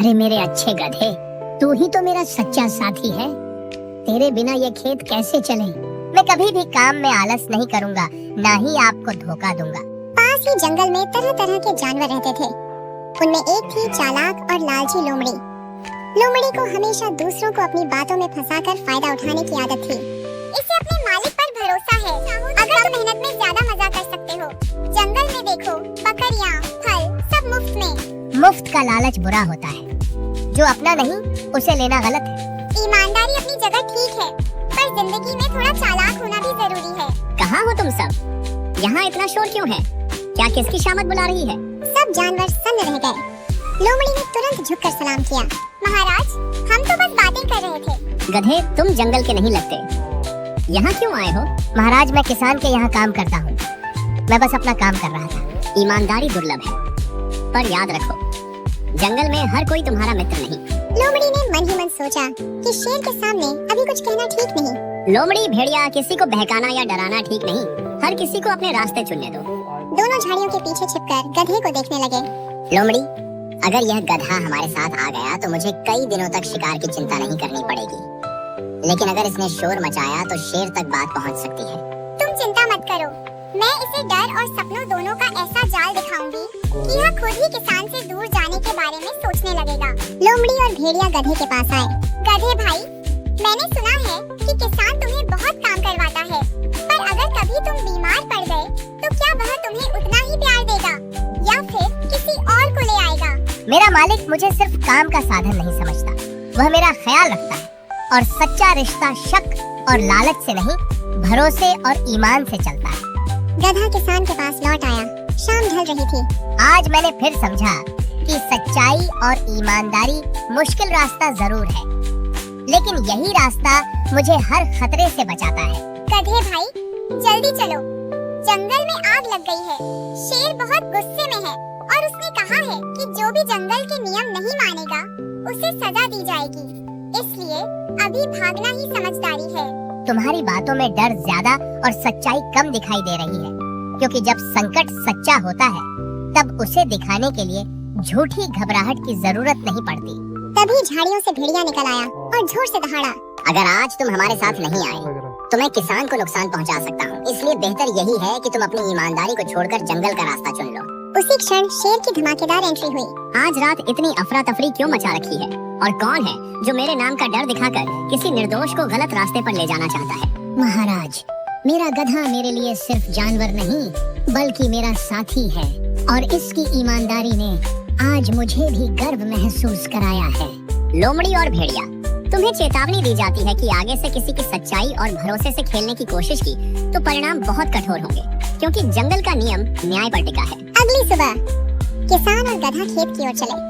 अरे मेरे अच्छे गधे, तू ही तो मेरा सच्चा साथी है। तेरे बिना ये खेत कैसे चले। मैं कभी भी काम में आलस नहीं करूँगा, ना ही आपको धोखा दूंगा। पास ही जंगल में तरह तरह के जानवर रहते थे। उनमें एक थी चालाक और लालची लोमड़ी। लोमड़ी को हमेशा दूसरों को अपनी बातों में फंसाकर फायदा उठाने की आदत थी। इसे अपने मालिक पर भरोसा है। अगर तुम मेहनत में ज्यादा मजा कर सकते हो। जंगल में देखो, बकरियां, फल सब मुफ्त में। मुफ्त का लालच बुरा होता है, जो अपना नहीं उसे लेना गलत है। ईमानदारी अपनी जगह ठीक है, पर जिंदगी में थोड़ा चालाक होना भी जरूरी है। कहाँ हो तुम सब? यहाँ इतना शोर क्यों है? क्या किसकी शामत बुला रही है? सब जानवर सन्न रह गए। लोमड़ी ने तुरंत झुककर सलाम किया। महाराज, हम तो बस बातें कर रहे थे। गधे, तुम जंगल के नहीं लगते। यहाँ क्यों आए हो? महाराज, मैं किसान के यहाँ काम करता हूँ। मैं बस अपना काम कर रहा था। ईमानदारी दुर्लभ है, पर याद रखो, जंगल में हर कोई तुम्हारा मित्र नहीं। लोमड़ी ने मन ही मन सोचा कि शेर के सामने अभी कुछ कहना ठीक नहीं। लोमड़ी, भेड़िया, किसी को बहकाना या डराना ठीक नहीं। हर किसी को अपने रास्ते चुनने दो। दोनों झाड़ियों के पीछे छिपकर गधे को देखने लगे। लोमड़ी, अगर यह गधा हमारे साथ आ गया तो मुझे कई दिनों तक शिकार की चिंता नहीं करनी पड़ेगी। लेकिन अगर इसने शोर मचाया तो शेर तक बात पहुंच सकती है। तुम चिंता मत करो, मैं इसे डर और सपनों दोनों का ऐसा जाल दिखाऊंगी कि यह खुद ही किसान से दूर जाने के बारे में सोचने लगेगा। लोमड़ी और भेड़िया गधे के पास आए। गधे भाई, मैंने सुना है कि किसान तुम्हें बहुत काम करवाता है, पर अगर कभी तुम बीमार पड़ गए तो क्या वह तुम्हें उतना ही प्यार देगा या फिर किसी और को ले आएगा? मेरा मालिक मुझे सिर्फ काम का साधन नहीं समझता, वह मेरा ख्याल रखता है। और सच्चा रिश्ता शक और लालच से नहीं, भरोसे और ईमान से चलता है। गधा किसान के पास लौट आया। शाम ढल रही थी। आज मैंने फिर समझा कि सच्चाई और ईमानदारी मुश्किल रास्ता जरूर है, लेकिन यही रास्ता मुझे हर खतरे से बचाता है। गधे भाई, जल्दी चलो, जंगल में आग लग गई है। शेर बहुत गुस्से में है और उसने कहा है कि जो भी जंगल के नियम नहीं मानेगा उसे सजा दी जाएगी। इसलिए अभी भागना ही समझदारी है। तुम्हारी बातों में डर ज्यादा और सच्चाई कम दिखाई दे रही है, क्योंकि जब संकट सच्चा होता है तब उसे दिखाने के लिए झूठी घबराहट की जरूरत नहीं पड़ती। तभी झाड़ियों से भेड़िया निकल आया और जोर से दहाड़ा। अगर आज तुम हमारे साथ नहीं आए तो मैं किसान को नुकसान पहुंचा सकता हूं। इसलिए बेहतर यही है कि तुम अपनी ईमानदारी को छोड़कर जंगल का रास्ता चुन लो। उसी क्षण शेर की धमाकेदार एंट्री हुई। आज रात इतनी अफरा तफरी क्यों मचा रखी है? और कौन है जो मेरे नाम का डर दिखाकर किसी निर्दोष को गलत रास्ते पर ले जाना चाहता है? महाराज, मेरा गधा मेरे लिए सिर्फ जानवर नहीं बल्कि मेरा साथी है, और इसकी ईमानदारी ने आज मुझे भी गर्व महसूस कराया है। लोमड़ी और भेड़िया, तुम्हें चेतावनी दी जाती है कि आगे से किसी की सच्चाई और भरोसे से खेलने की कोशिश की तो परिणाम बहुत कठोर होंगे, क्योंकि जंगल का नियम न्याय पर टिका है। अगली सुबह किसान और गधा खेत की ओर चले।